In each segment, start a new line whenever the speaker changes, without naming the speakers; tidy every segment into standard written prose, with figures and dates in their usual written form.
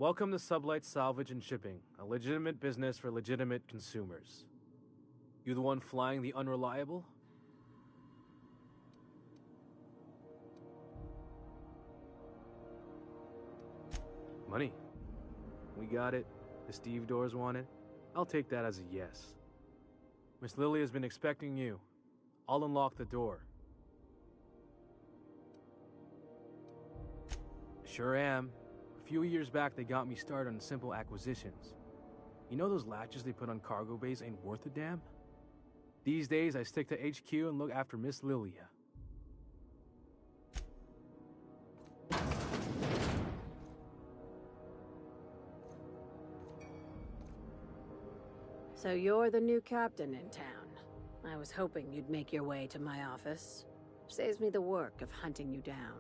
Welcome to Sublight Salvage and Shipping, a legitimate business for legitimate consumers. You the one flying the Unreliable? Money. We got it. The Steve Doors want it. I'll take that as a yes. Miss Lily has been expecting you. I'll unlock the door. Sure am. A few years back, they got me started on simple acquisitions. You know those latches they put on cargo bays ain't worth a damn? These days, I stick to HQ and look after Miss Lilia.
So you're the new captain in town. I was hoping you'd make your way to my office. Saves me the work of hunting you down.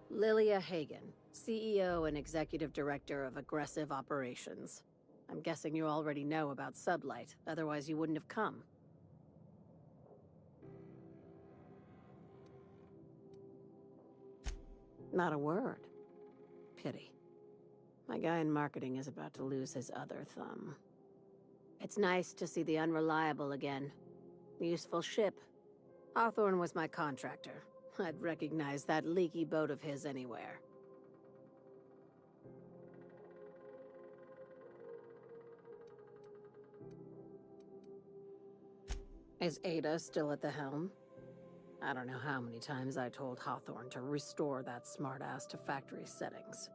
Lilia Hagen, CEO and Executive Director of Aggressive Operations. I'm guessing you already know about Sublight, otherwise you wouldn't have come. Not a word. Pity. My guy in marketing is about to lose his other thumb. It's nice to see the Unreliable again. Useful ship. Hawthorne was my contractor. I'd recognize that leaky boat of his anywhere. Is Ada still at the helm? I don't know how many times I told Hawthorne to restore that smartass to factory settings.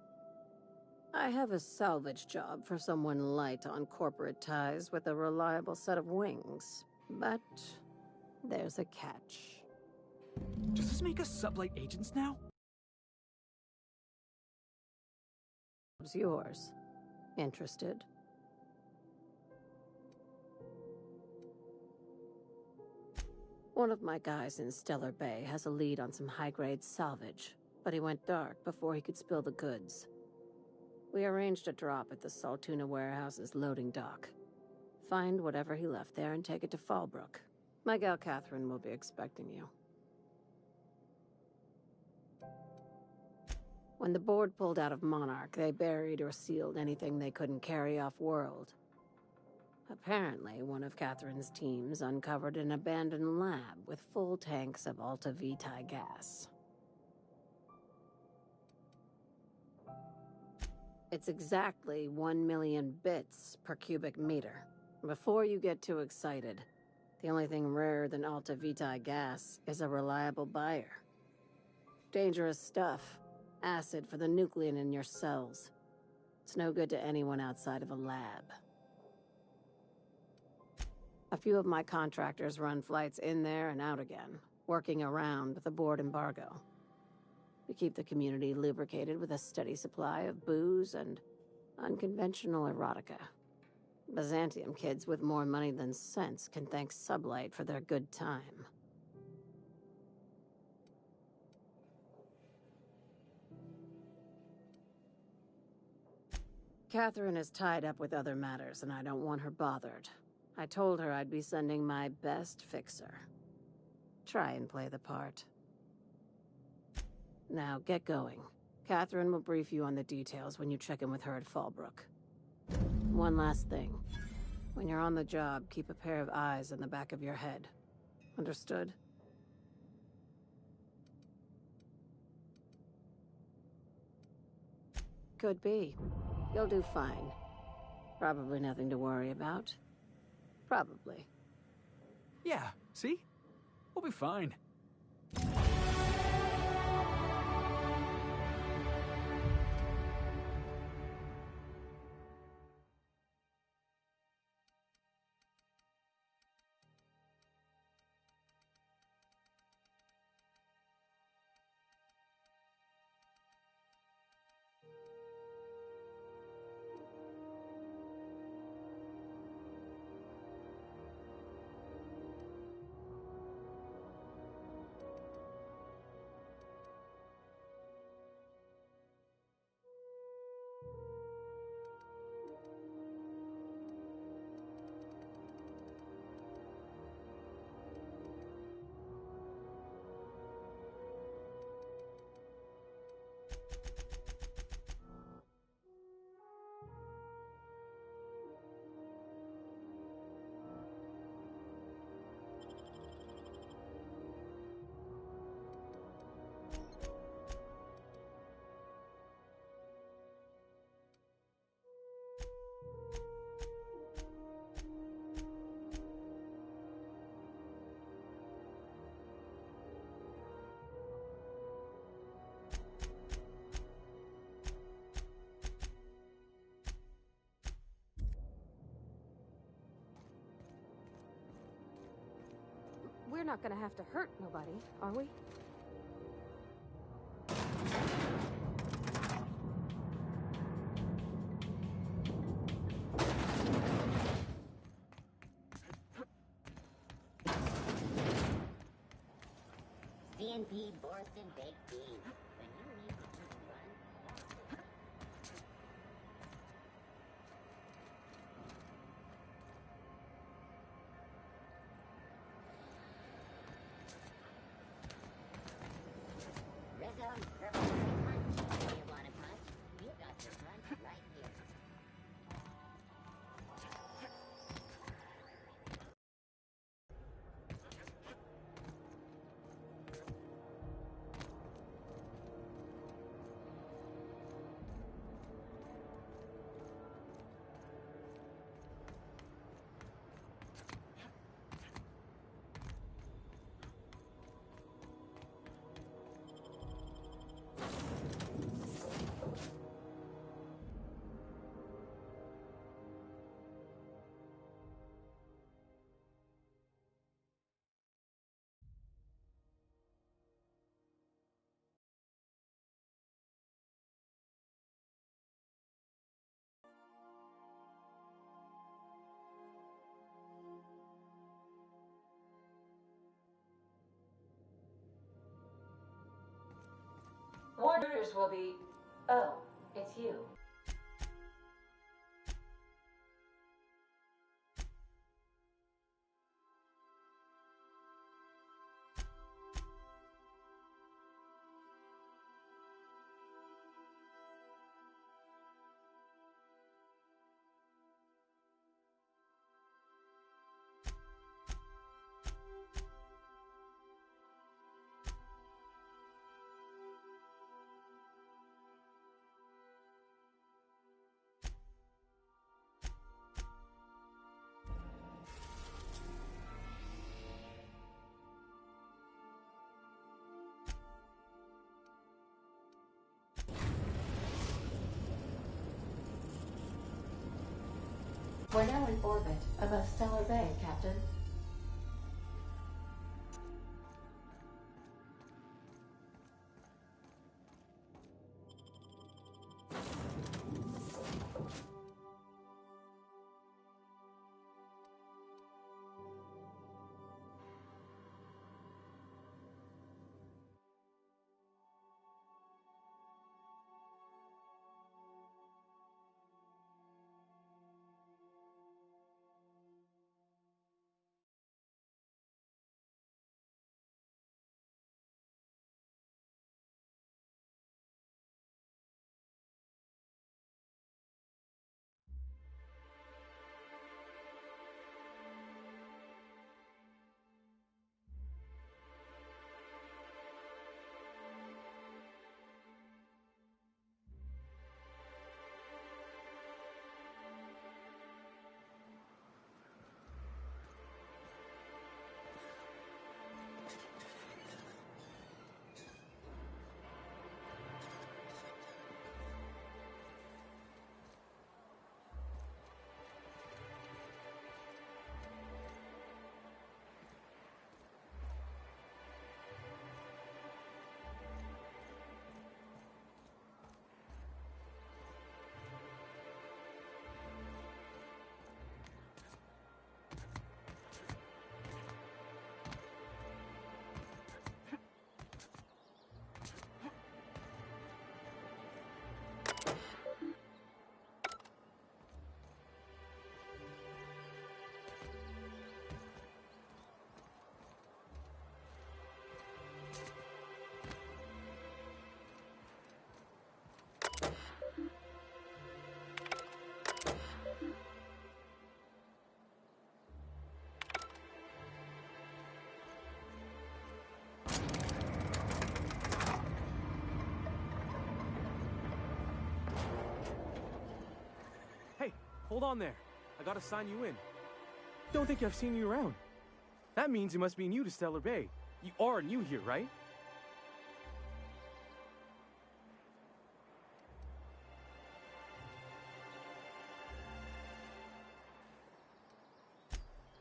I have a salvage job for someone light on corporate ties with a reliable set of wings, but there's a catch.
Does this make us Sublight agents now?
It's yours. Interested? One of my guys in Stellar Bay has a lead on some high-grade salvage, but he went dark before he could spill the goods. We arranged a drop at the Saltuna warehouse's loading dock. Find whatever he left there and take it to Fallbrook. My gal Catherine will be expecting you. When the board pulled out of Monarch, they buried or sealed anything they couldn't carry off-world. Apparently, one of Catherine's teams uncovered an abandoned lab with full tanks of Alta Vitae gas. It's exactly 1 million bits per cubic meter. Before you get too excited, the only thing rarer than Alta Vitae gas is a reliable buyer. Dangerous stuff. Acid for the nuclein in your cells. It's no good to anyone outside of a lab. A few of my contractors run flights in there and out again, working around the board embargo. We keep the community lubricated with a steady supply of booze and unconventional erotica. Byzantium kids with more money than sense can thank Sublight for their good time. Catherine is tied up with other matters, and I don't want her bothered. I told her I'd be sending my best fixer. Try and play the part. Now, get going. Catherine will brief you on the details when you check in with her at Fallbrook. One last thing. When you're on the job, keep a pair of eyes in the back of your head. Understood? Could be. You'll do fine. Probably nothing to worry about. Probably.
Yeah, see? We'll be fine.
not gonna have to hurt nobody, are we?
CNP Borston Baked Beans. When you need to keep run. Rizzo's Purple Punch. Do you want a punch? You got your punch right here.
Orders will be... Oh, it's you.
We're now in orbit above Stellar Bay, Captain.
Hey, hold on there. I gotta sign you in. Don't think I've seen you around. That means you must be new to Stellar Bay. You are new here, right?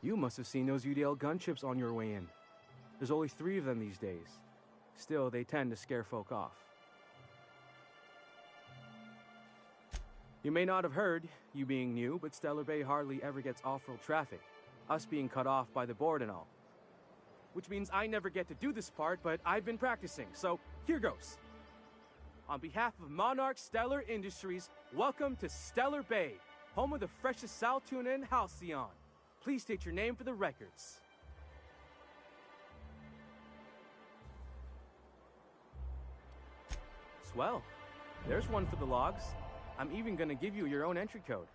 You must have seen those UDL gunships on your way in. There's only 3 of them these days. Still, they tend to scare folk off. You may not have heard, you being new, but Stellar Bay hardly ever gets off-road traffic, us being cut off by the board and all. Which means I never get to do this part, but I've been practicing, so here goes. On behalf of Monarch Stellar Industries, welcome to Stellar Bay, home of the freshest sal tuna in Halcyon. Please state your name for the records. Swell. There's one for the logs. I'm even gonna give you your own entry code.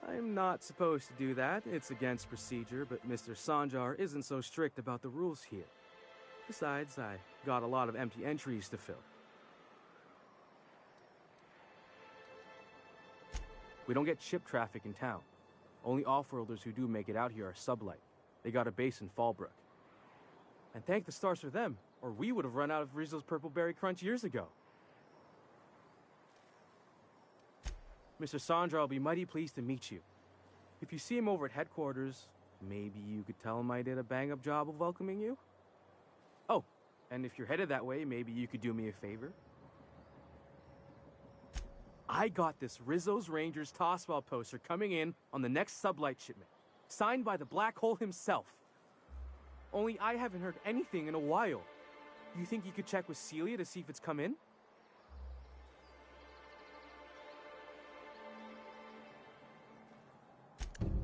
I'm not supposed to do that. It's against procedure, but Mr. Sanjar isn't so strict about the rules here. Besides, I got a lot of empty entries to fill. We don't get ship traffic in town. Only off-worlders who do make it out here are Sublight. They got a base in Fallbrook. And thank the stars for them, or we would have run out of Rizzo's Purple Berry Crunch years ago. Mr. Sandra will be mighty pleased to meet you. If you see him over at headquarters, maybe you could tell him I did a bang-up job of welcoming you? Oh, and if you're headed that way, maybe you could do me a favor? I got this Rizzo's Rangers Tossball poster coming in on the next Sublight shipment, signed by the Black Hole himself. Only I haven't heard anything in a while. You think you could check with Celia to see if it's come in?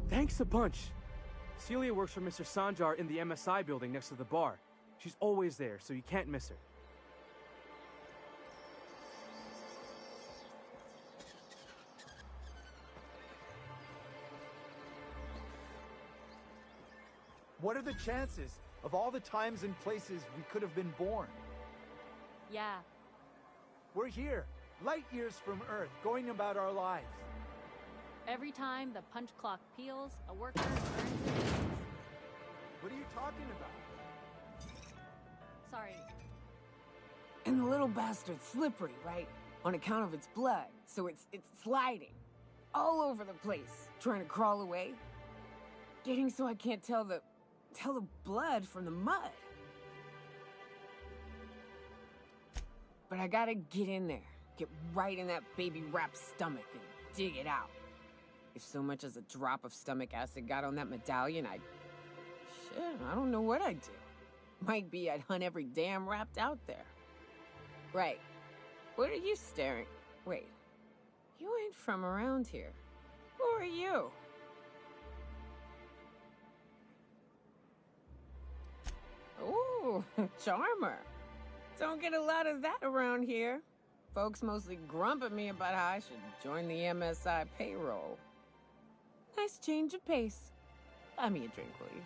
Thanks a bunch. Celia works for Mr. Sanjar in the MSI building next to the bar. She's always there, so you can't miss her.
What are the chances of all the times and places we could have been born?
Yeah.
We're here, light years from Earth, going about our lives.
Every time the punch clock peals, a worker earns his wages.
What are you talking about?
Sorry.
And the little bastard's slippery, right? On account of its blood, so it's sliding. All over the place, trying to crawl away. Getting so I can't tell the blood from the mud. But I gotta get in there, get right in that baby rap's stomach and dig it out. If so much as a drop of stomach acid got on that medallion, I don't know what I'd do. Might be I'd hunt every damn wrapped out there. Right. What are you staring? Wait. You ain't from around here. Who are you? Ooh, charmer. Don't get a lot of that around here. Folks mostly grump at me about how I should join the MSI payroll. Nice change of pace. Buy me a drink, will you?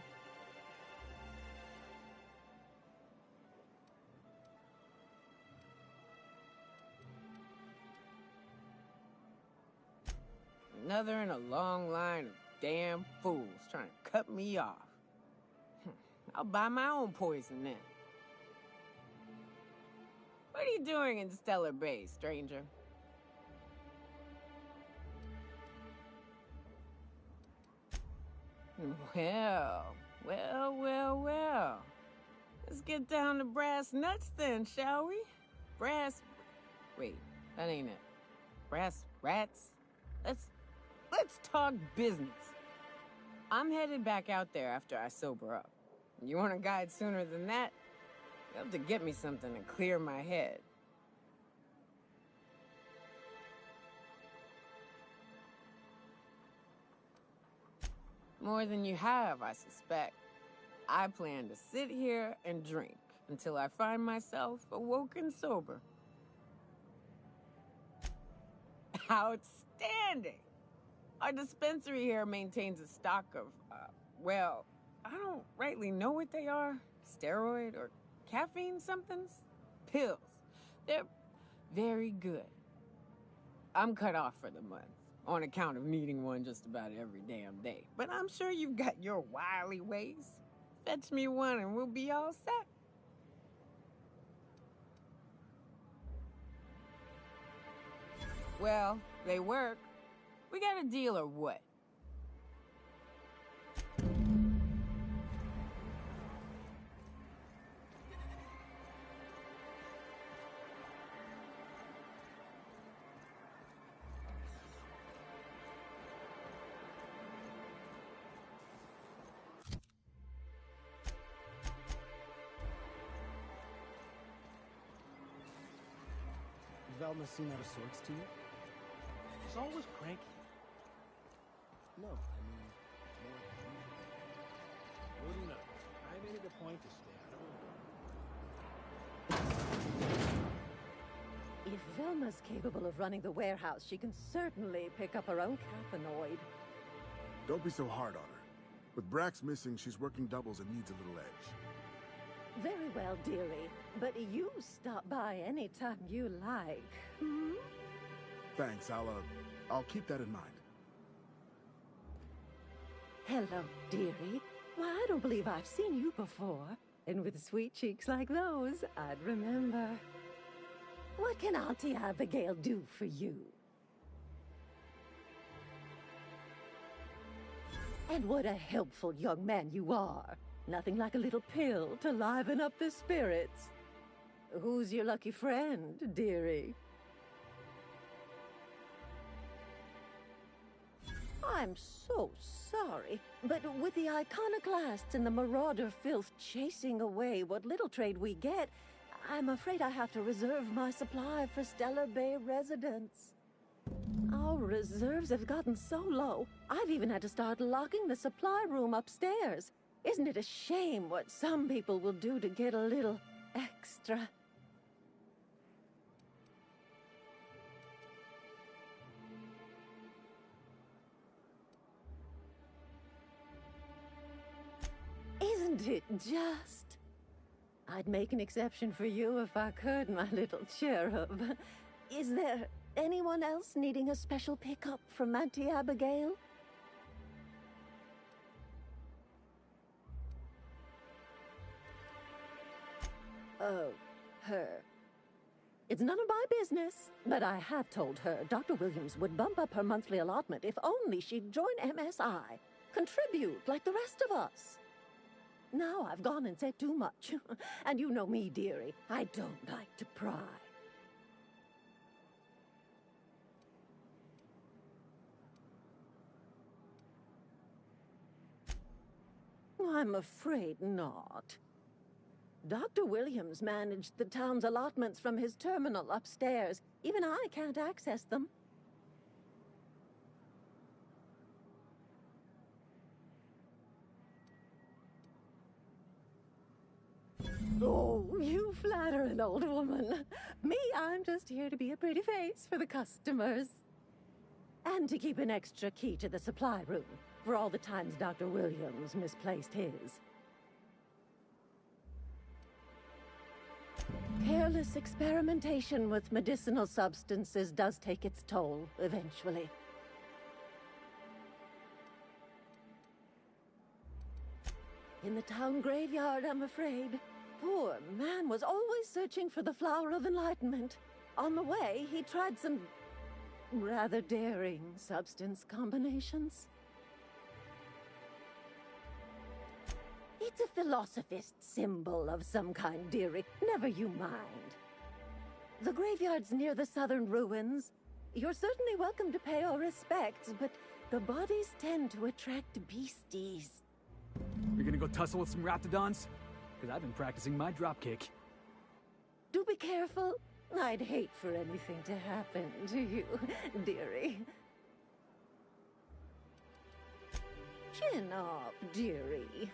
Another in a long line of damn fools trying to cut me off. I'll buy my own poison then. What are you doing in Stellar Bay, stranger? Well. Let's get down to brass nuts then, shall we? Wait, that ain't it. Brass rats? Let's talk business. I'm headed back out there after I sober up. You want a guide sooner than that? You'll have to get me something to clear my head. More than you have, I suspect. I plan to sit here and drink until I find myself awoke and sober. Outstanding! Our dispensary here maintains a stock of, well, I don't rightly know what they are. Steroid or caffeine somethings? Pills. They're very good. I'm cut off for the month, on account of needing one just about every damn day. But I'm sure you've got your wily ways. Fetch me one and we'll be all set. Well, they work. We got a deal or what?
Velma seem out of sorts to you?
She's always cranky.
No, I mean, more
Wouldn't know. I made it a point to stay out of her.
If Velma's capable of running the warehouse, she can certainly pick up her own cathanoid.
Don't be so hard on her. With Brax missing, she's working doubles and needs a little edge.
Very well, dearie. But you stop by anytime you like. Hmm?
Thanks, I'll keep that in mind.
Hello, dearie. Why, I don't believe I've seen you before. And with sweet cheeks like those, I'd remember. What can Auntie Abigail do for you? And what a helpful young man you are. Nothing like a little pill to liven up the spirits. Who's your lucky friend, dearie? I'm so sorry, but with the iconoclasts and the marauder filth chasing away what little trade we get, I'm afraid I have to reserve my supply for Stellar Bay residents. Our reserves have gotten so low, I've even had to start locking the supply room upstairs. Isn't it a shame what some people will do to get a little extra? Isn't it just? I'd make an exception for you if I could, my little cherub. Is there anyone else needing a special pickup from Auntie Abigail? Oh, her. It's none of my business, but I have told her Dr. Williams would bump up her monthly allotment if only she'd join MSI. Contribute like the rest of us. Now I've gone and said too much. And you know me, dearie. I don't like to pry. I'm afraid not. Dr. Williams managed the town's allotments from his terminal upstairs. Even I can't access them. Oh, you flatter an old woman. Me, I'm just here to be a pretty face for the customers. And to keep an extra key to the supply room, for all the times Dr. Williams misplaced his. Careless experimentation with medicinal substances does take its toll, eventually. In the town graveyard, I'm afraid. Poor man was always searching for the flower of enlightenment. On the way, he tried some rather daring substance combinations. It's a philosophist symbol of some kind, dearie. Never you mind. The graveyard's near the southern ruins. You're certainly welcome to pay our respects, but the bodies tend to attract beasties.
You're gonna go tussle with some raptidons? Because I've been practicing my dropkick.
Do be careful. I'd hate for anything to happen to you, dearie. Chin up, dearie.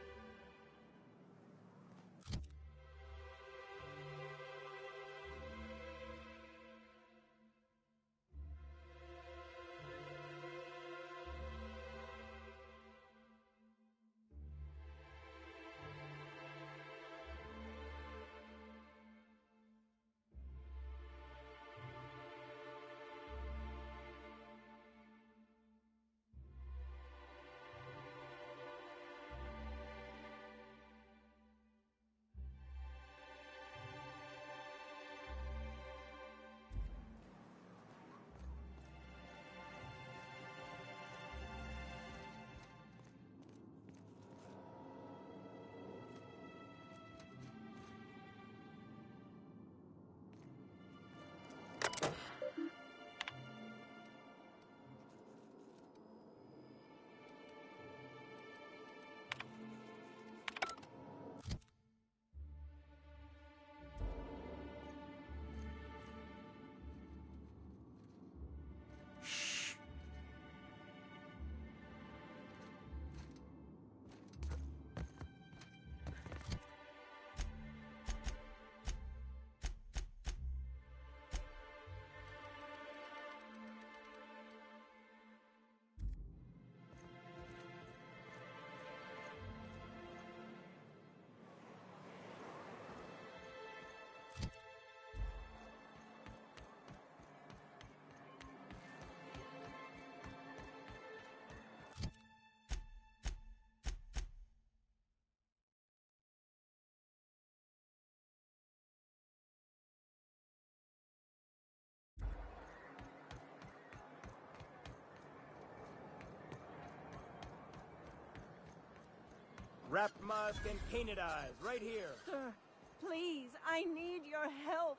Wrapped musk and painted eyes, right here.
Sir, please, I need your help.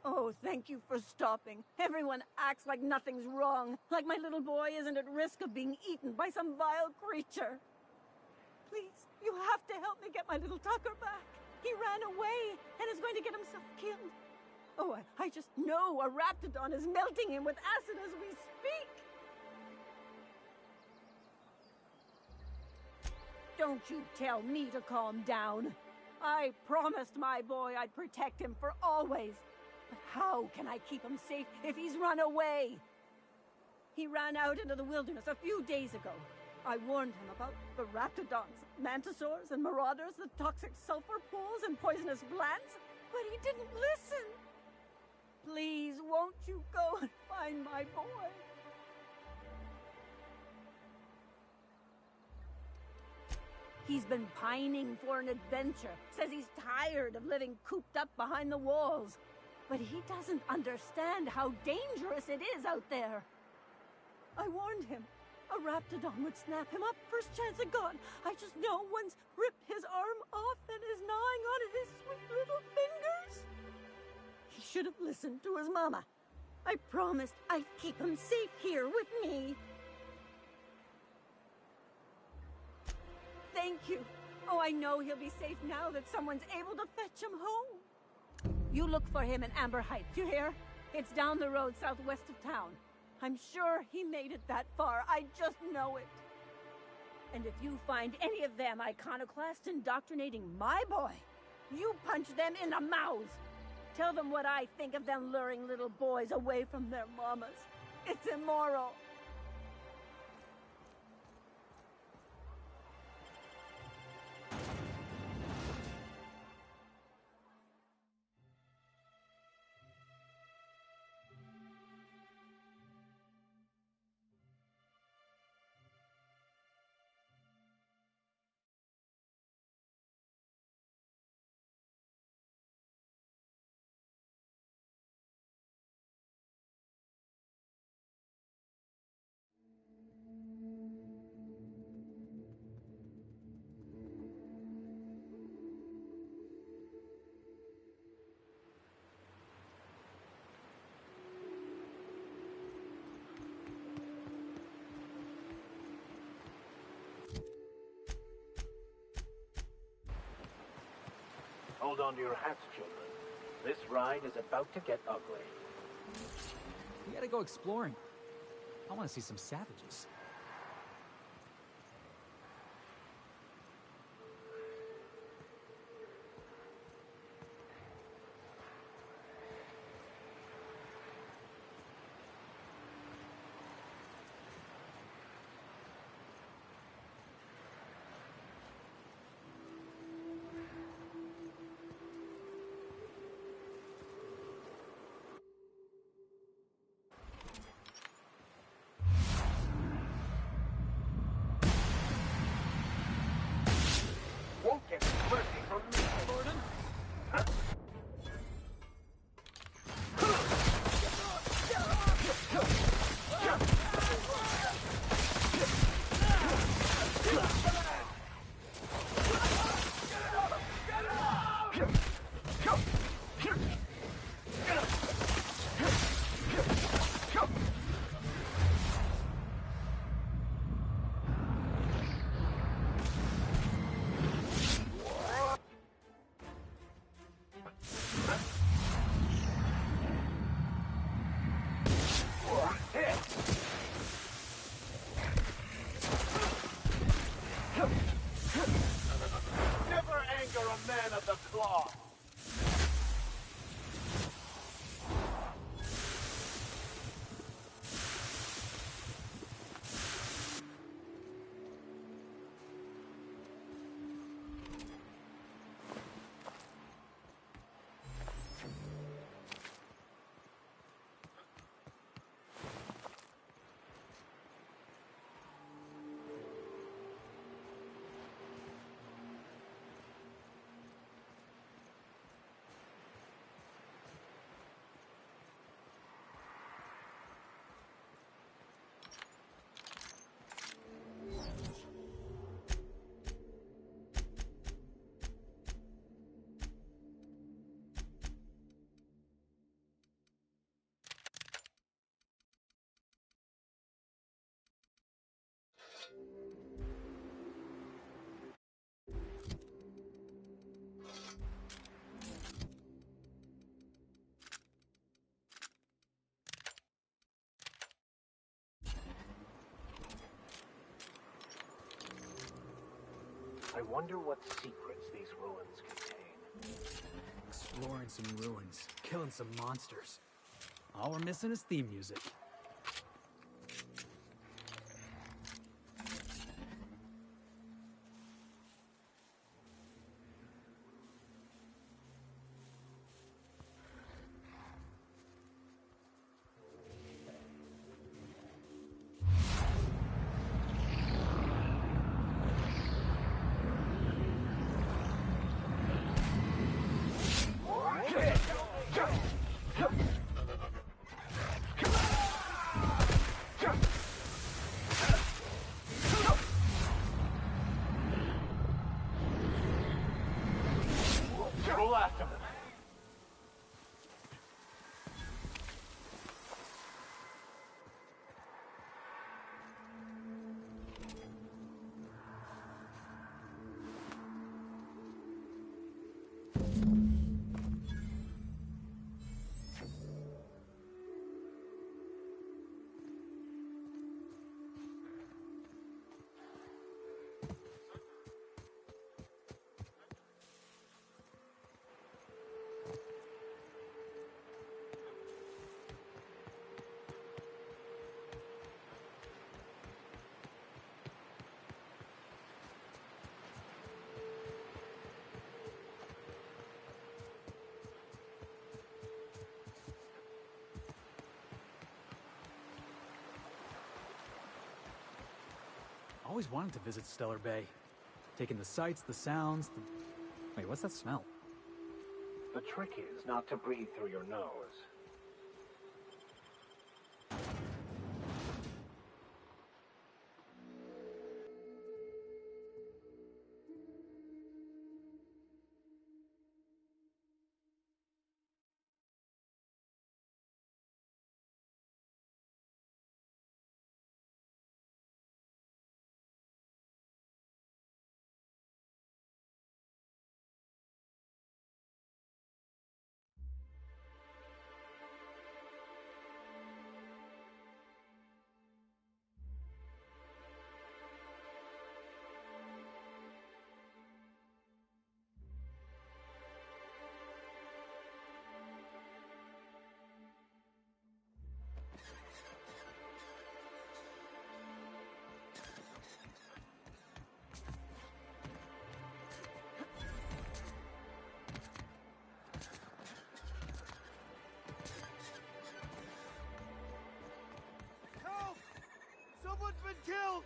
Oh, thank you for stopping. Everyone acts like nothing's wrong, like my little boy isn't at risk of being eaten by some vile creature. Please, you have to help me get my little Tucker back. He ran away and is going to get himself killed. Oh, I just know a Raptidon is melting him with acid as we speak. Don't you tell me to calm down. I promised my boy I'd protect him for always. But how can I keep him safe if he's run away? He ran out into the wilderness a few days ago. I warned him about the Raptidons, Mantisaurs, and Marauders, the toxic sulfur pools and poisonous plants, but he didn't listen. Please, won't you go and find my boy? He's been pining for an adventure, says he's tired of living cooped up behind the walls. But he doesn't understand how dangerous it is out there. I warned him. A Raptidon would snap him up first chance it got. I just know one's ripped his arm off and is gnawing on his sweet little fingers. He should have listened to his mama. I promised I'd keep him safe here with me. Thank you. Oh, I know he'll be safe now that someone's able to fetch him home. You look for him in Amber Heights, you hear? It's down the road southwest of town. I'm sure he made it that far. I just know it. And if you find any of them iconoclasts indoctrinating my boy, you punch them in the mouths. Tell them what I think of them luring little boys away from their mamas. It's immoral.
Hold on to your hats, children. This ride is about to get ugly.
We gotta go exploring. I want to see some savages.
wonder what secrets these ruins contain.
Exploring some ruins, killing some monsters. All we're missing is theme music.
Go after them.
Always wanted to visit Stellar Bay. Taking the sights, the sounds, the... Wait, what's that smell?
The trick is not to breathe through your nose.
Someone's been killed!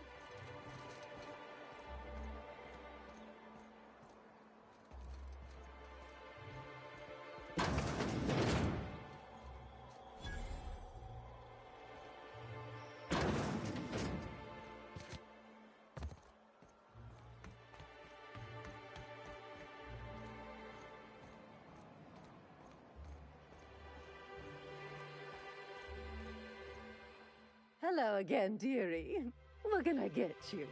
Hello again, dearie. What can I get you?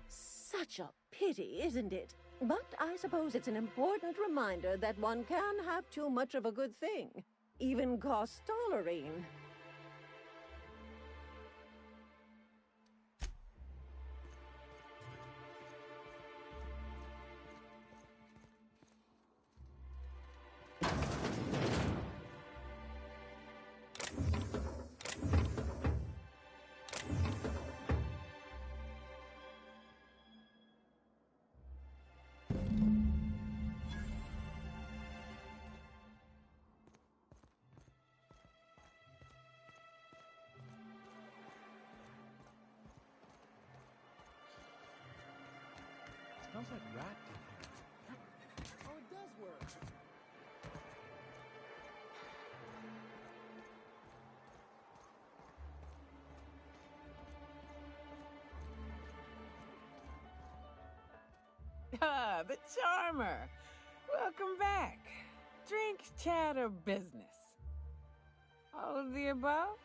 Such a pity, isn't it? But I suppose it's an important reminder that one can have too much of a good thing. Even cost tolerine.
Smells like rat in here.
Oh, it does work.
Ah, the Charmer. Welcome back. Drink, chat, or business? All of the above?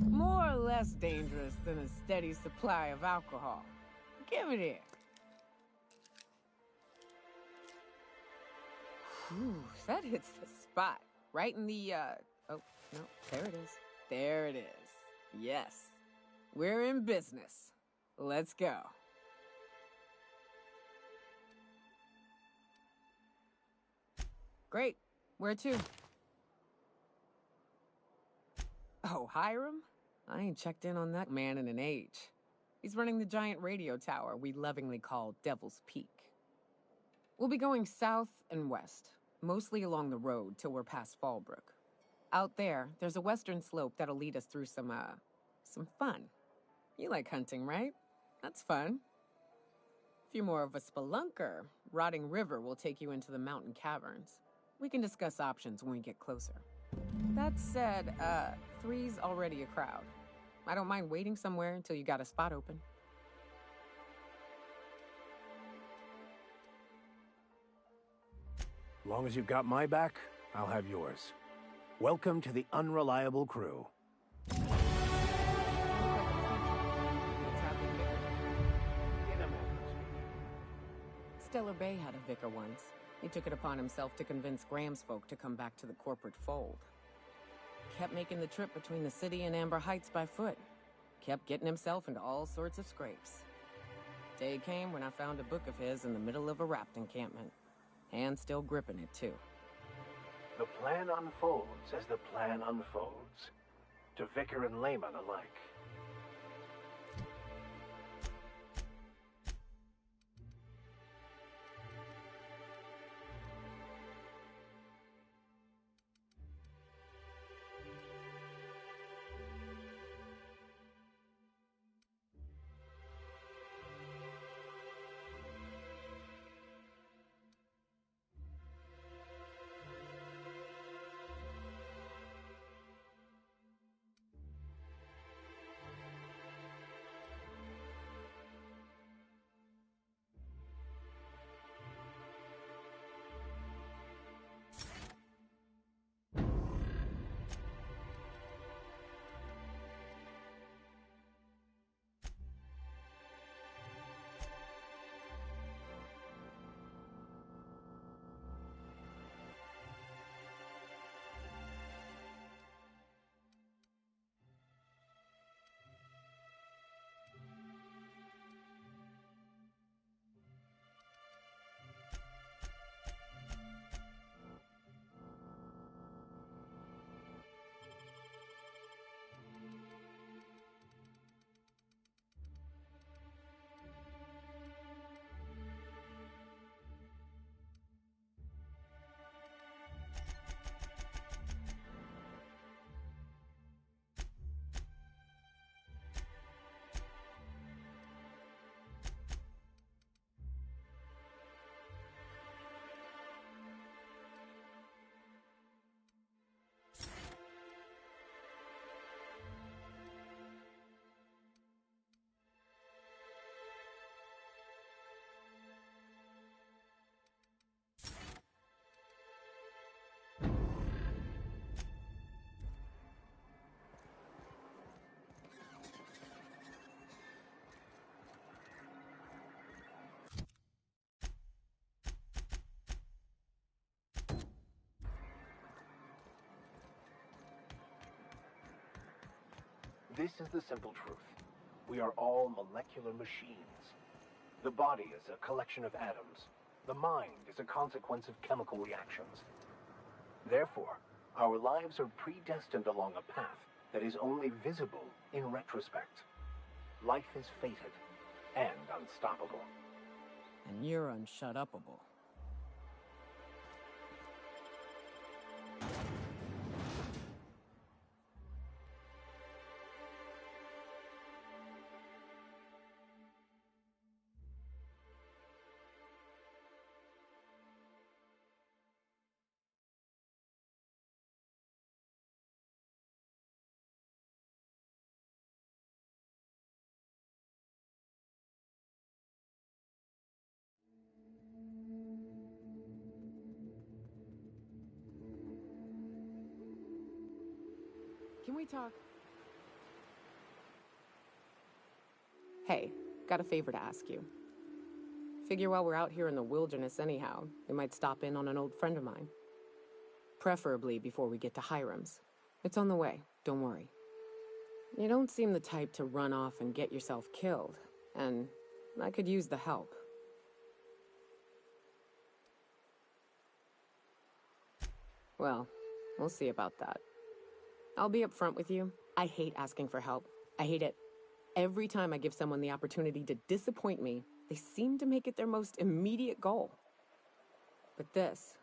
More or less dangerous than a steady supply of alcohol. Give it here. Whew, that hits the spot. Right in the, oh, no, there it is. There it is. Yes. We're in business. Let's go. Great. Where to? Oh, Hiram? I ain't checked in on that man in an age. He's running the giant radio tower we lovingly call Devil's Peak. We'll be going south and west, mostly along the road till we're past Fallbrook. Out there, there's a western slope that'll lead us through some fun. You like hunting, right? That's fun. If you're more of a spelunker, Rotting River will take you into the mountain caverns. We can discuss options when we get closer. That said, 3's already a crowd. I don't mind waiting somewhere until you got a spot open.
Long as you've got my back, I'll have yours. Welcome to the Unreliable Crew.
Stellar Bay had a vicar once. He took it upon himself to convince Graham's folk to come back to the corporate fold. Kept making the trip between the city and Amber Heights by foot. Kept getting himself into all sorts of scrapes. Day came when I found a book of his in the middle of a rapt encampment. Hand still gripping it, too.
The plan unfolds as the plan unfolds. To Vicar and layman alike. This is the simple truth. We are all molecular machines. The body is a collection of atoms. The mind is a consequence of chemical reactions. Therefore, our lives are predestined along a path that is only visible in retrospect. Life is fated and unstoppable.
And you're unshut-upable. Can we talk? Hey, got a favor to ask you. Figure while we're out here in the wilderness anyhow, we might stop in on an old friend of mine. Preferably before we get to Hiram's. It's on the way, don't worry. You don't seem the type to run off and get yourself killed, and I could use the help. Well, we'll see about that. I'll be upfront with you. I hate asking for help. I hate it. Every time I give someone the opportunity to disappoint me, they seem to make it their most immediate goal. But this,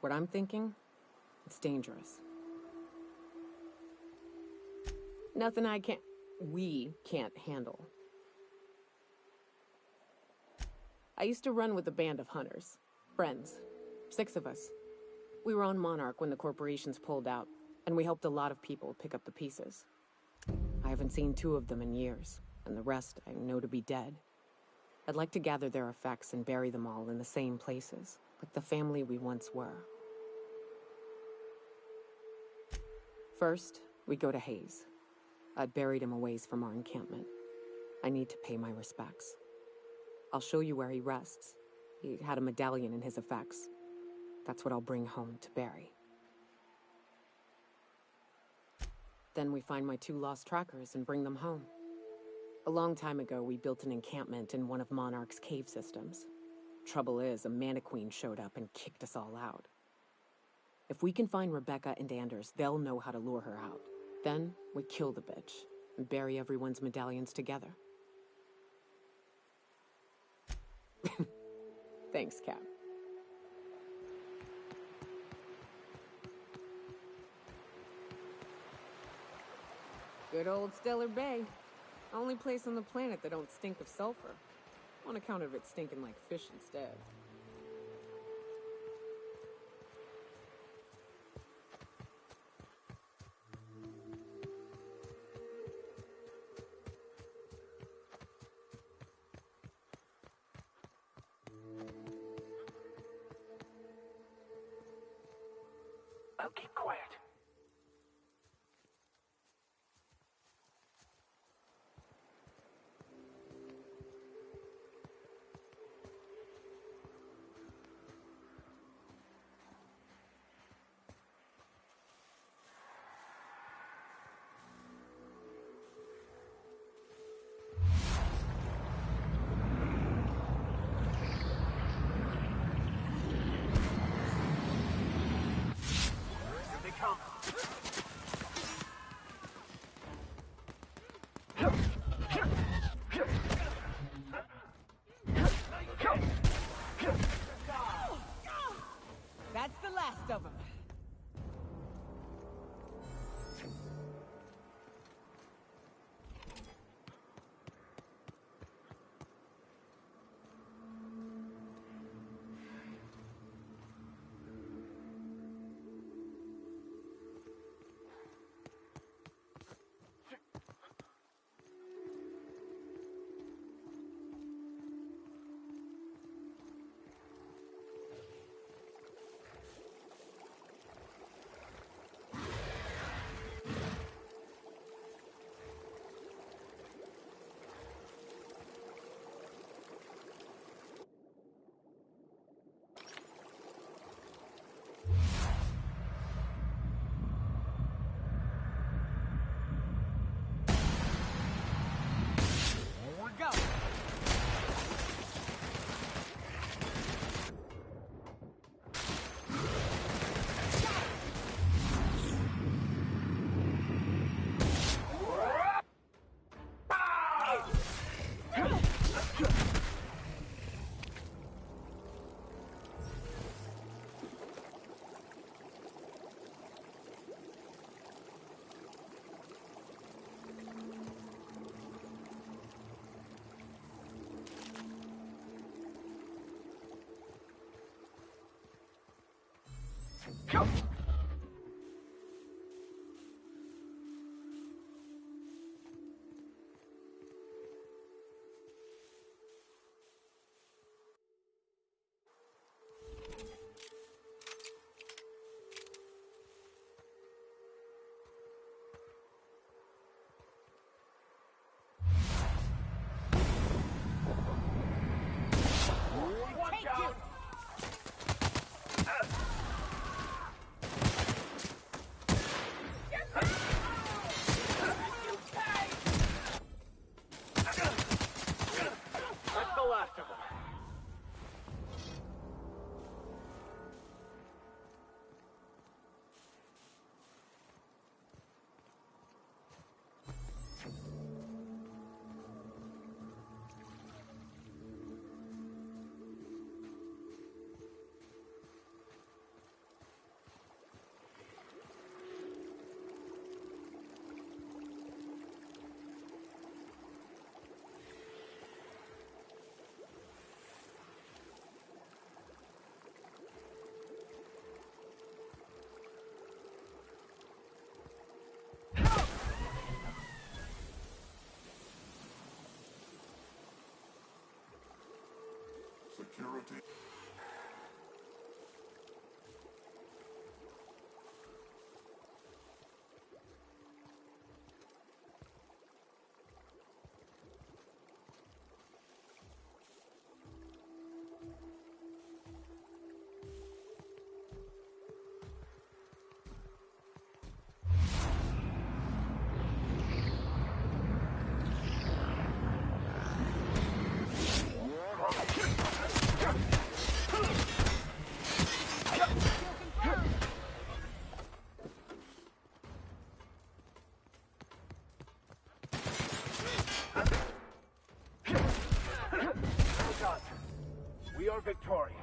what I'm thinking, it's dangerous. Nothing we can't handle. I used to run with a band of hunters. Friends. 6 of us. We were on Monarch when the corporations pulled out, and we helped a lot of people pick up the pieces. I haven't seen 2 of them in years, and the rest I know to be dead. I'd like to gather their effects and bury them all in the same places, like the family we once were. First, we go to Hayes. I'd buried him a ways from our encampment. I need to pay my respects. I'll show you where he rests. He had a medallion in his effects. That's what I'll bring home to Barry. Then we find my 2 lost trackers and bring them home. A long time ago, we built an encampment in one of Monarch's cave systems. Trouble is, a Mantiqueen showed up and kicked us all out. If we can find Rebecca and Anders, they'll know how to lure her out. Then, we kill the bitch and bury everyone's medallions together. Thanks, Cap. Good old Stellar Bay. Only place on the planet that don't stink of sulfur. On account of it stinking like fish instead.
I'll keep quiet.
That's the last of them.
Go!
rotate.
We are victorious.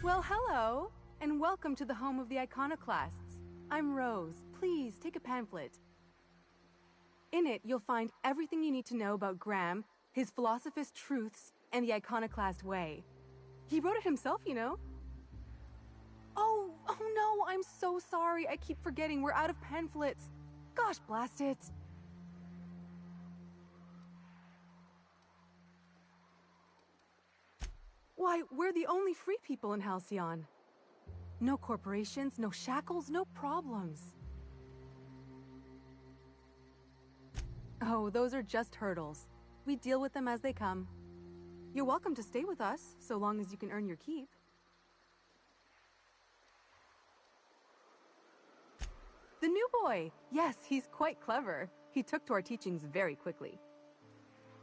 Well, hello, and welcome to the home of the Iconoclasts. I'm Rose. Please, take a pamphlet. In it, you'll find everything you need to know about Graham, his Philosophist truths, and the Iconoclast way. He wrote it himself, you know. Oh no, I'm so sorry. I keep forgetting we're out of pamphlets. Gosh, blast it. Why, we're the only free people in Halcyon. No corporations, no shackles, no problems. Oh, those are just hurdles. We deal with them as they come. You're welcome to stay with us, so long as you can earn your keep. The new boy! Yes, he's quite clever. He took to our teachings very quickly.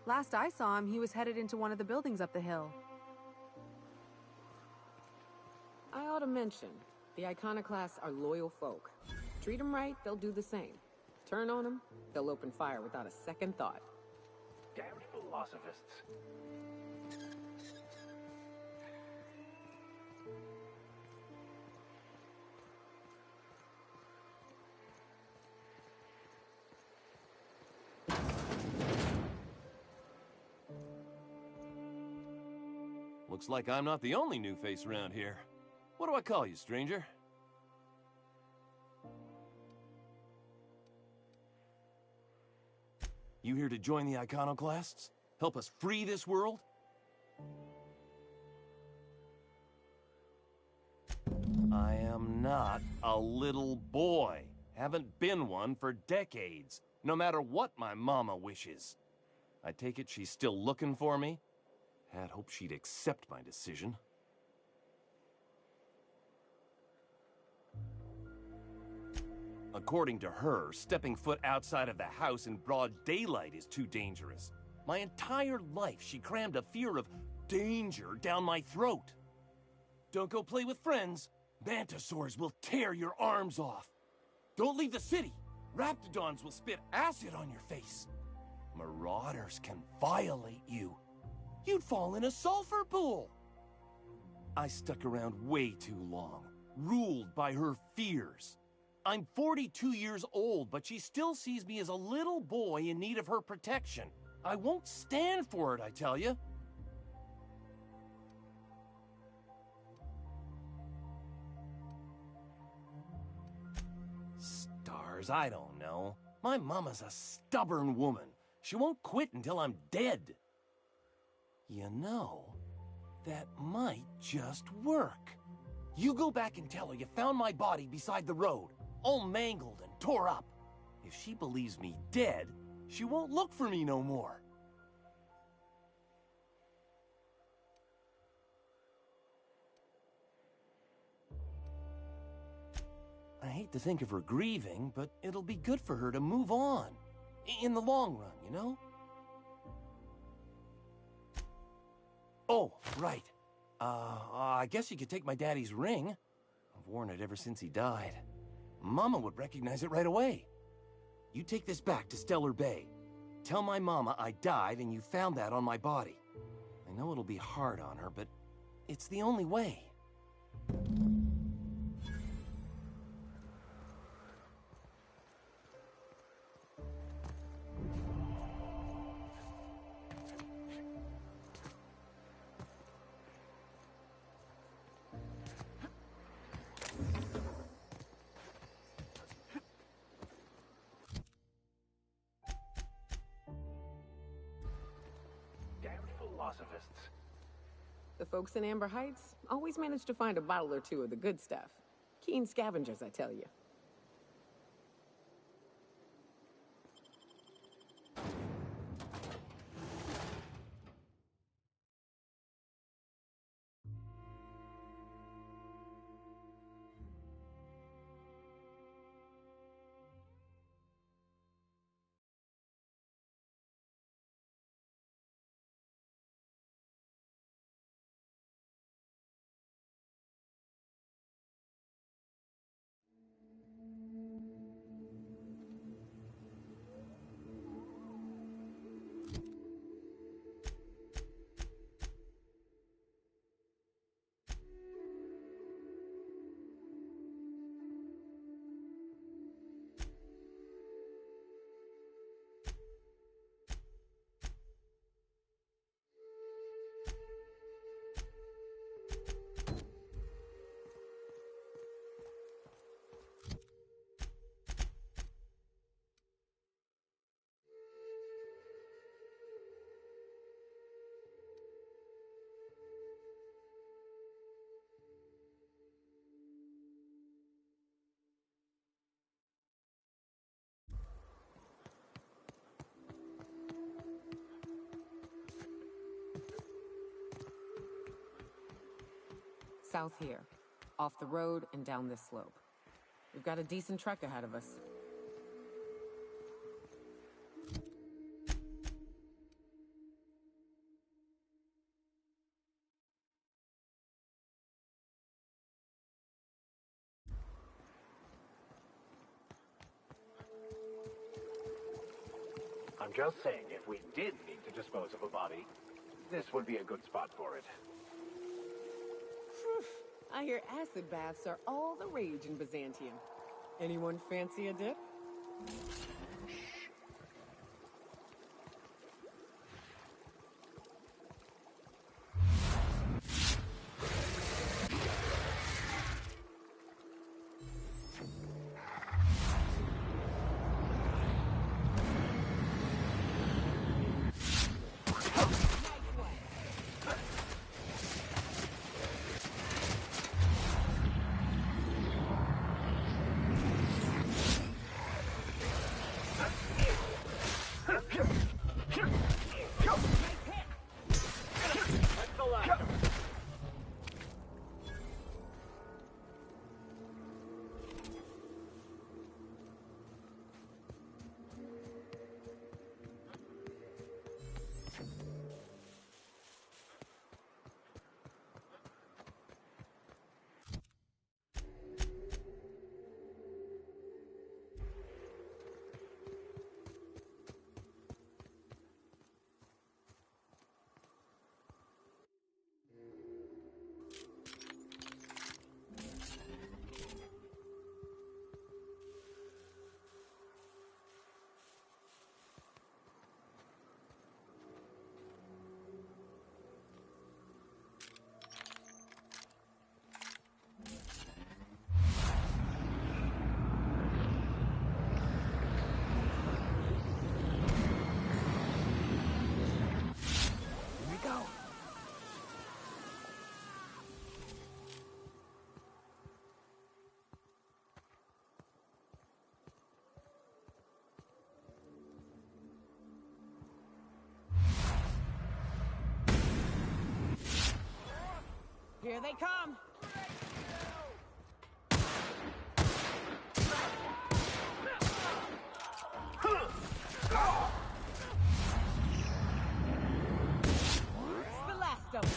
Last I saw him, he was headed into one of the buildings up the hill.
I ought to mention, the Iconoclasts are loyal folk. Treat them right, they'll do the same. Turn on them, they'll open fire without a second thought.
Damned philosophists.
Looks like I'm not the only new face around here. What do I call you, stranger? You here to join the Iconoclasts? Help us free this world? I am not a little boy. Haven't been one for decades, no matter what my mama wishes. I take it she's still looking for me? Had hoped she'd accept my decision. According to her, stepping foot outside of the house in broad daylight is too dangerous. My entire life, she crammed a fear of danger down my throat. Don't go play with friends. Mantisaurs will tear your arms off. Don't leave the city. Raptidons will spit acid on your face. Marauders can violate you. You'd fall in a sulfur pool. I stuck around way too long, ruled by her fears. I'm 42 years old, but she still sees me as a little boy in need of her protection. I won't stand for it, I tell you. years, I don't know. My mama's a stubborn woman. She won't quit until I'm dead. You know, that might just work. You go back and tell her you found my body beside the road, all mangled and tore up. If she believes me dead, she won't look for me no more. I hate to think of her grieving, but it'll be good for her to move on. In the long run, you know? Oh, right. I guess you could take my daddy's ring. I've worn it ever since he died. Mama would recognize it right away. You take this back to Stellar Bay. Tell my mama I died and you found that on my body. I know it'll be hard on her, but it's the only way.
The folks in Amber Heights always manage to find a bottle or two of the good stuff. Keen scavengers, I tell you. South here, off the road and down this slope. We've got a decent trek ahead of us.
I'm just saying, if we did need to dispose of a body, this would be a good spot for it.
I hear acid baths are all the rage in Byzantium. Anyone fancy a dip? they come! It's the last of them.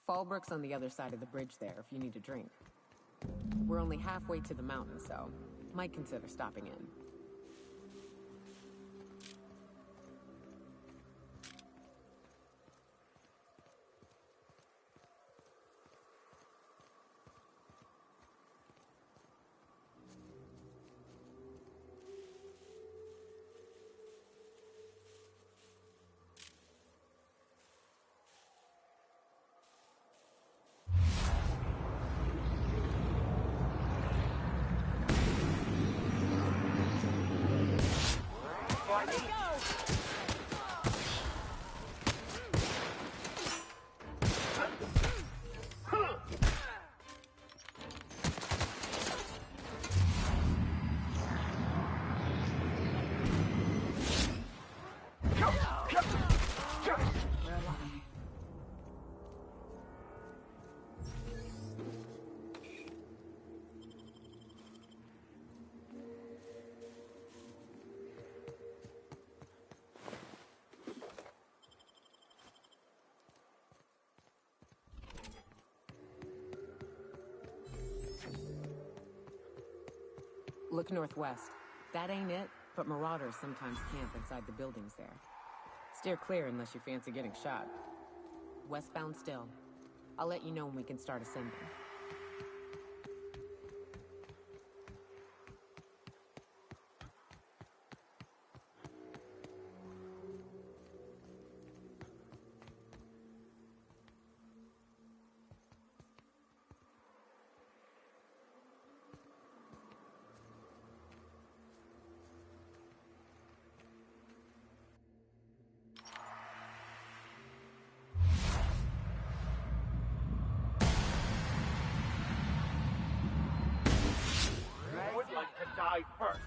Fallbrook's on the other side of the bridge there if you need a drink. We're only halfway to the mountain, so might consider stopping in. Look northwest. That ain't it, but marauders sometimes camp inside the buildings there. Steer clear unless you fancy getting shot. Westbound still. I'll let you know when we can start ascending.
To die first.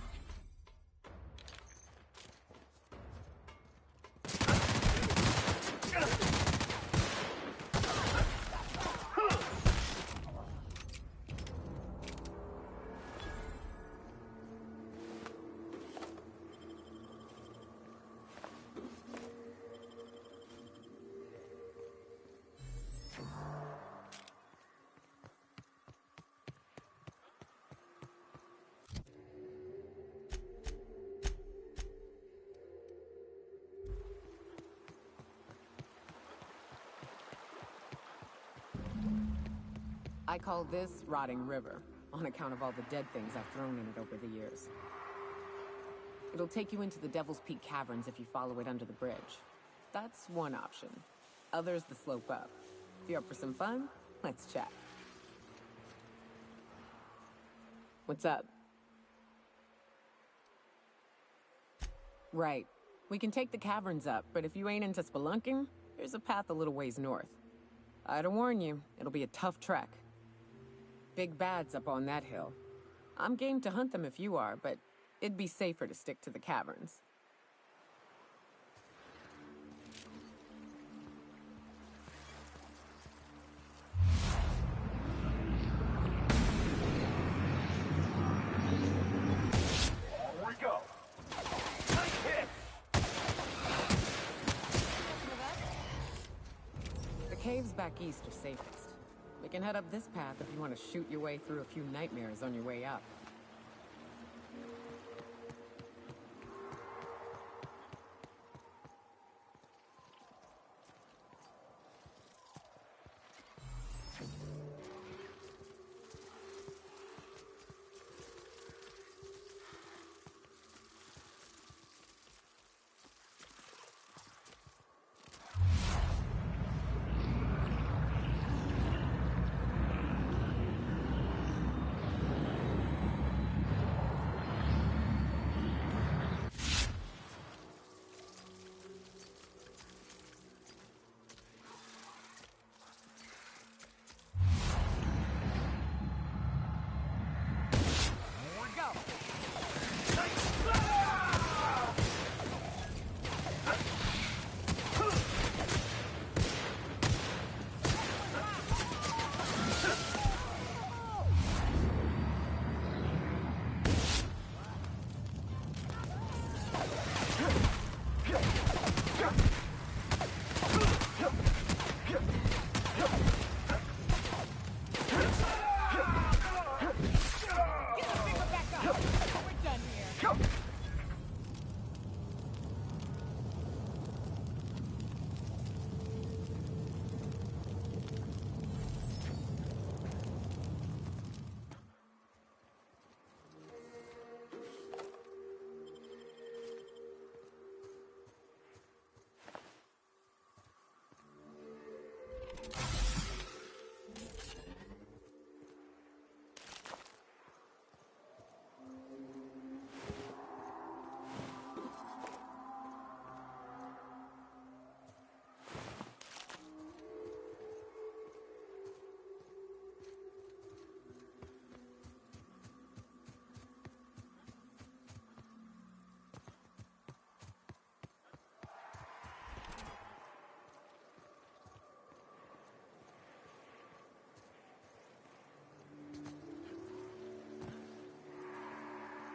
I call this Rotting River, on account of all the dead things I've thrown in it over the years. It'll take you into the Devil's Peak Caverns if you follow it under the bridge. That's one option. Others the slope up. If you're up for some fun, let's chat. What's up? Right. We can take the caverns up, but if you ain't into spelunking, there's a path a little ways north. I'd warn you, it'll be a tough trek. Big bads up on that hill. I'm game to hunt them if you are, but it'd be safer to stick to the caverns.
Here we go. Nice hit.
The caves back east are safest. We can head up this path if you want to shoot your way through a few nightmares on your way up.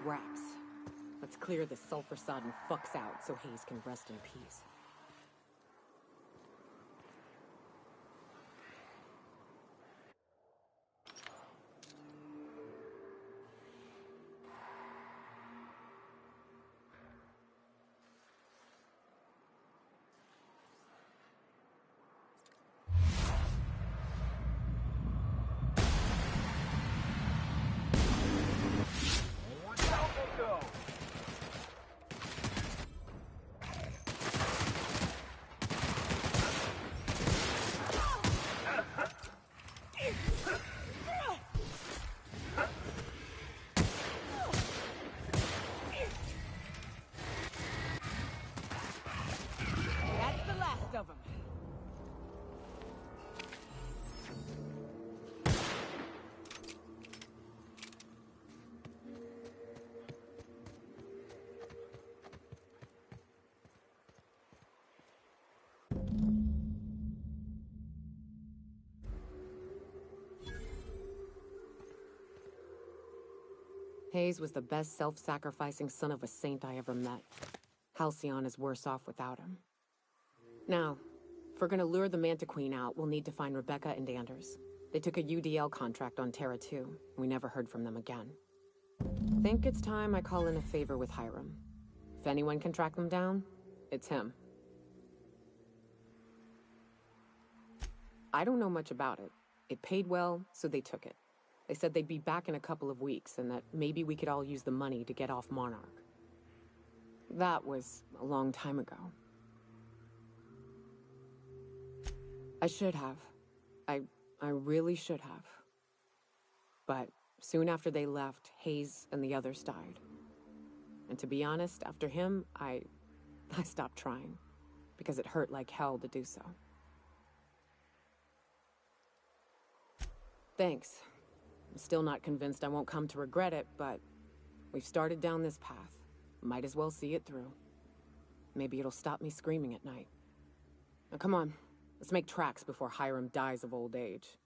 Wraps. Let's clear this sulfur-sodden fucks out so Hayes can rest in peace. Hayes was the best self-sacrificing son of a saint I ever met. Halcyon is worse off without him. Now, if we're gonna lure the Manta Queen out, we'll need to find Rebecca and Anders. They took a UDL contract on Terra 2. We never heard from them again. Think it's time I call in a favor with Hiram. If anyone can track them down, it's him. I don't know much about it. It paid well, so they took it. They said they'd be back in a couple of weeks, and that maybe we could all use the money to get off Monarch. That was a long time ago. I should have. I really should have. But soon after they left, Hayes and the others died. And to be honest, after him, I stopped trying, because it hurt like hell to do so. Thanks. I'm still not convinced I won't come to regret it, but we've started down this path. Might as well see it through. Maybe it'll stop me screaming at night. Now come on, let's make tracks before Hiram dies of old age.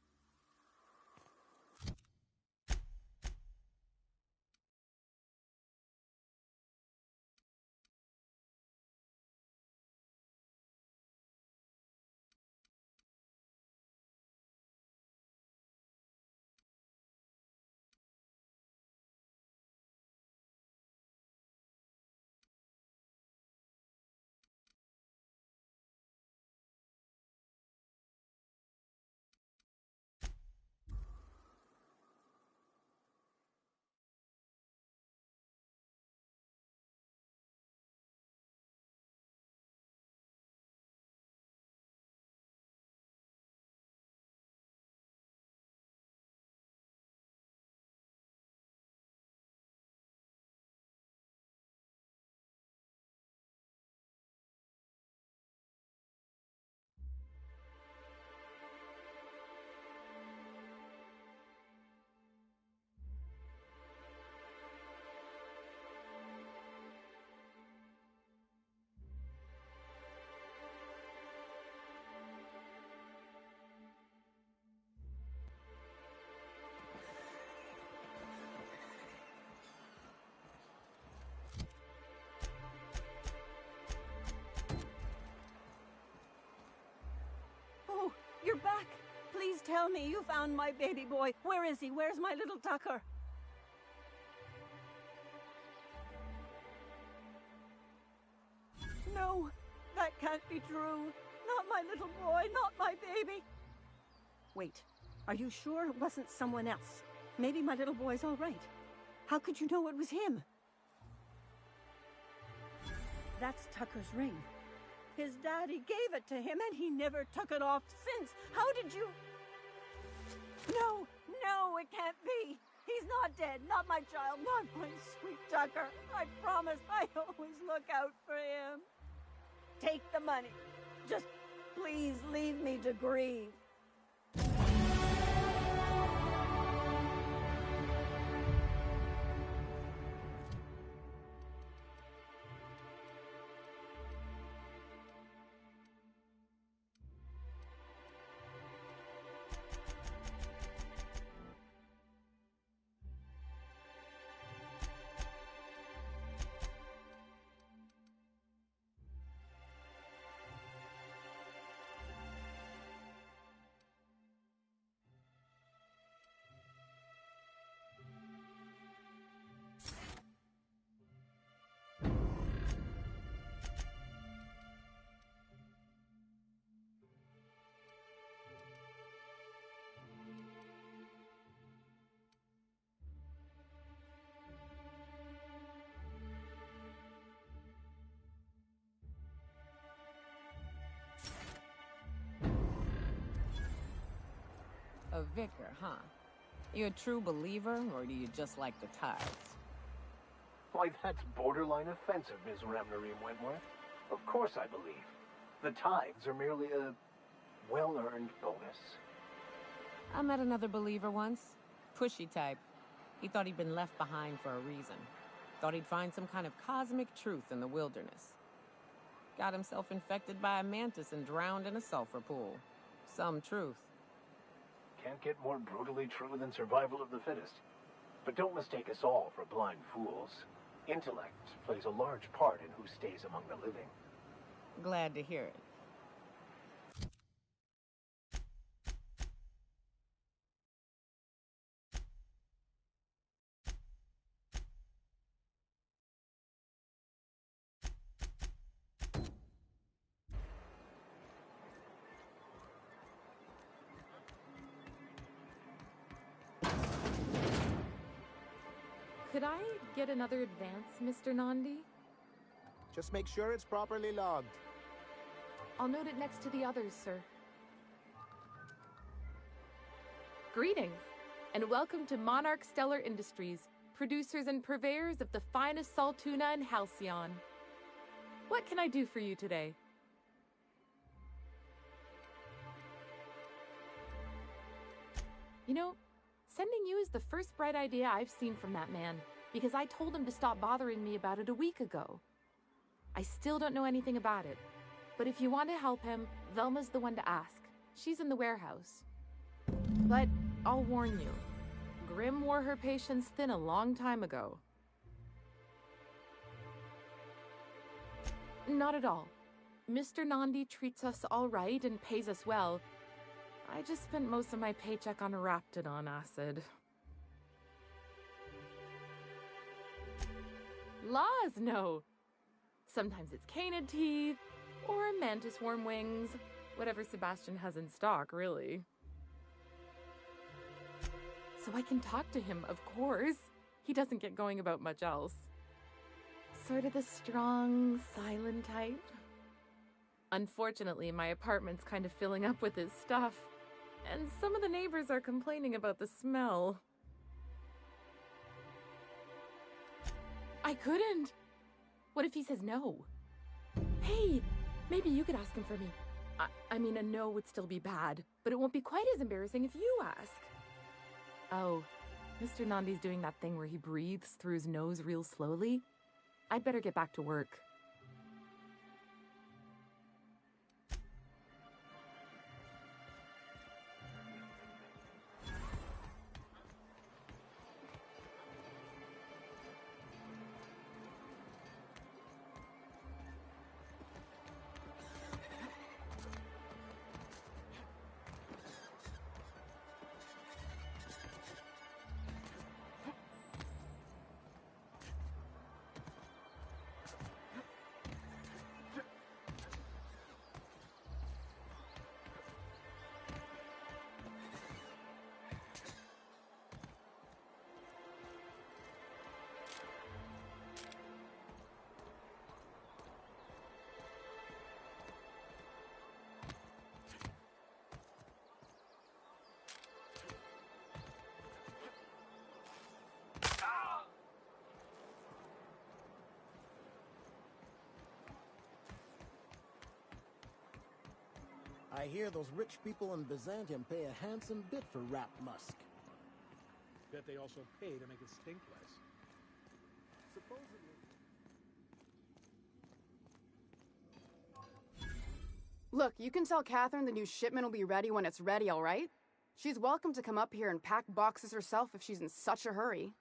You're back! Please tell me you found my baby boy. Where is he? Where's my little Tucker? No, that can't be true. Not my little boy, not my baby. Wait, are you sure it wasn't someone else? Maybe my little boy's all right. How could you know it was him? That's Tucker's ring. His daddy gave it to him, and he never took it off since. How did you... No, no, it can't be. He's not dead. Not my child. Not my sweet Tucker. I promised I'd always look out for him. Take the money. Just please leave me to grieve.
A vicar, huh? You a true believer, or do you just like the tithes?
Why, that's borderline offensive, Ms. Ramnareem Wentworth. Of course I believe. The tithes are merely a well-earned bonus.
I met another believer once. Pushy type. He thought he'd been left behind for a reason. Thought he'd find some kind of cosmic truth in the wilderness. Got himself infected by a mantis and drowned in a sulfur pool. Some truth.
Can't get more brutally true than survival of the fittest. But don't mistake us all for blind fools. Intellect plays a large part in who stays among the living.
Glad to hear it.
Could I get another advance, Mr. Nandi?
Just make sure it's properly logged.
I'll note it next to the others, sir. Greetings, and welcome to Monarch Stellar Industries, producers and purveyors of the finest salt tuna in Halcyon. What can I do for you today? You know, sending you is the first bright idea I've seen from that man, because I told him to stop bothering me about it a week ago. I still don't know anything about it, but if you want to help him, Velma's the one to ask. She's in the warehouse. But I'll warn you, Grim wore her patience thin a long time ago. Not at all. Mr. Nandi treats us all right and pays us well. I just spent most of my paycheck on Raptidon acid. Laws, no. Sometimes it's canid teeth, or mantis worm wings. Whatever Sebastian has in stock, really. So I can talk to him, of course. He doesn't get going about much else. Sort of the strong, silent type. Unfortunately, my apartment's kind of filling up with his stuff. And some of the neighbors are complaining about the smell. I couldn't. What if he says no? Hey, maybe you could ask him for me. I mean, a no would still be bad, but it won't be quite as embarrassing if you ask. Oh, Mr. Nandi's doing that thing where he breathes through his nose real slowly. I'd better get back to work.
I hear those rich people in Byzantium pay a handsome bit for Rap Musk.
Bet they also pay to make it stink less.
Supposedly.
Look, you can tell Catherine the new shipment will be ready when it's ready, all right? She's welcome to come up here and pack boxes herself if she's in such a hurry.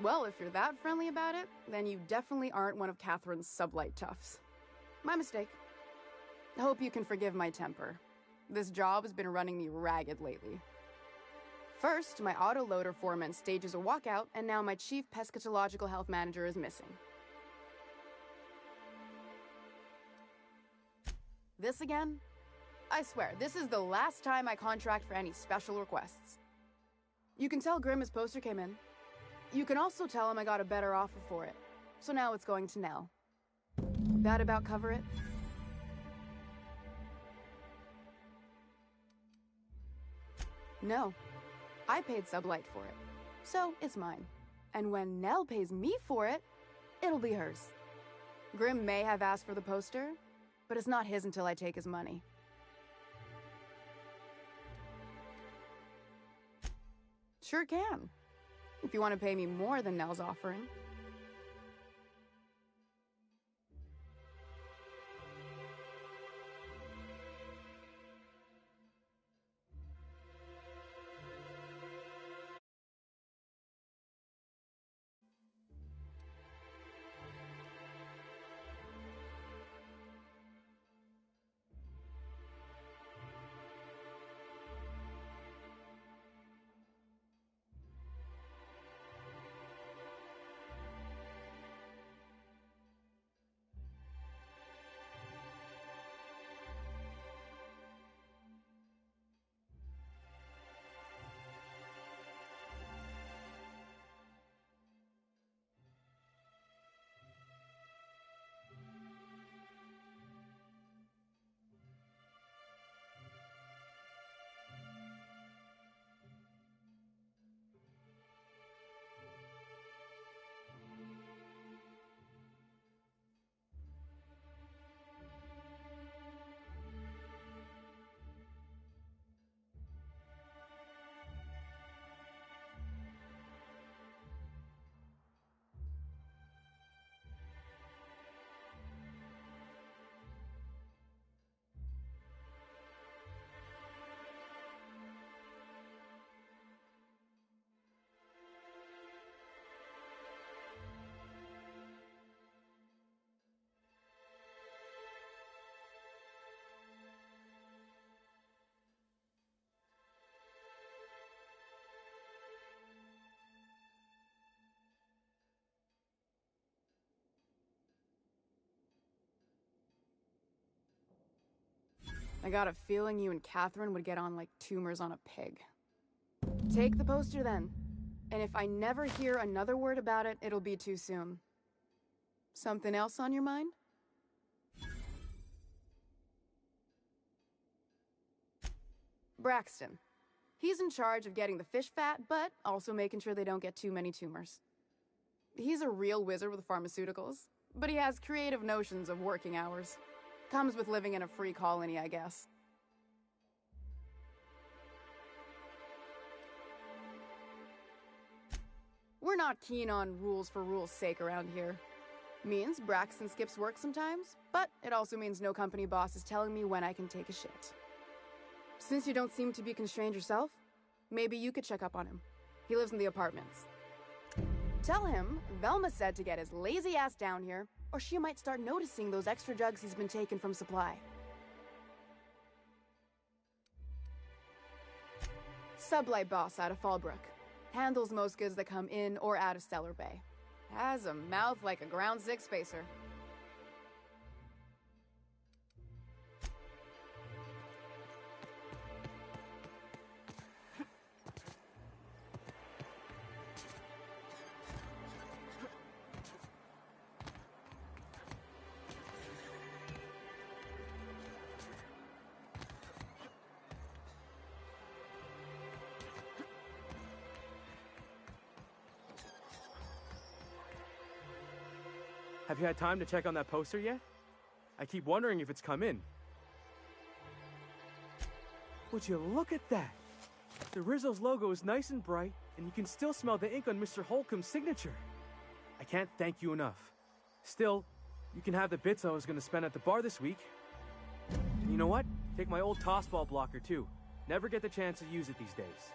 Well, if you're that friendly about it, then you definitely aren't one of Catherine's sublight toughs. My mistake. I hope you can forgive my temper. This job has been running me ragged lately. First, my autoloader foreman stages a walkout, and now my chief pescatological health manager is missing. This again? I swear, this is the last time I contract for any special requests. You can tell Grim his poster came in. You can also tell him I got a better offer for it. So now it's going to Nell. That about cover it? No. I paid Sublight for it. So, it's mine. And when Nell pays me for it, it'll be hers. Grim may have asked for the poster, but it's not his until I take his money. Sure can. If you want to pay me more than Nell's offering. I got a feeling you and Catherine would get on like tumors on a pig. Take the poster then. And if I never hear another word about it, it'll be too soon. Something else on your mind? Braxton. He's in charge of getting the fish fat, but also making sure they don't get too many tumors. He's a real wizard with pharmaceuticals, but he has creative notions of working hours. Comes with living in a free colony, I guess. We're not keen on rules for rules' sake around here. Means Braxton skips work sometimes, but it also means no company boss is telling me when I can take a shit. Since you don't seem to be constrained yourself, maybe you could check up on him. He lives in the apartments. Tell him Velma said to get his lazy ass down here, or she might start noticing those extra drugs he's been taking from supply. Sublight boss out of Fallbrook. Handles most goods that come in or out of Stellar Bay. Has a mouth like a Ground Six spacer.
Have you had time to check on that poster yet? I keep wondering if it's come in. Would you look at that? The Rizzo's logo is nice and bright, and you can still smell the ink on Mr. Holcomb's signature. I can't thank you enough. Still, you can have the bits I was going to spend at the bar this week. And you know what? Take my old tossball blocker too. Never get the chance to use it these days.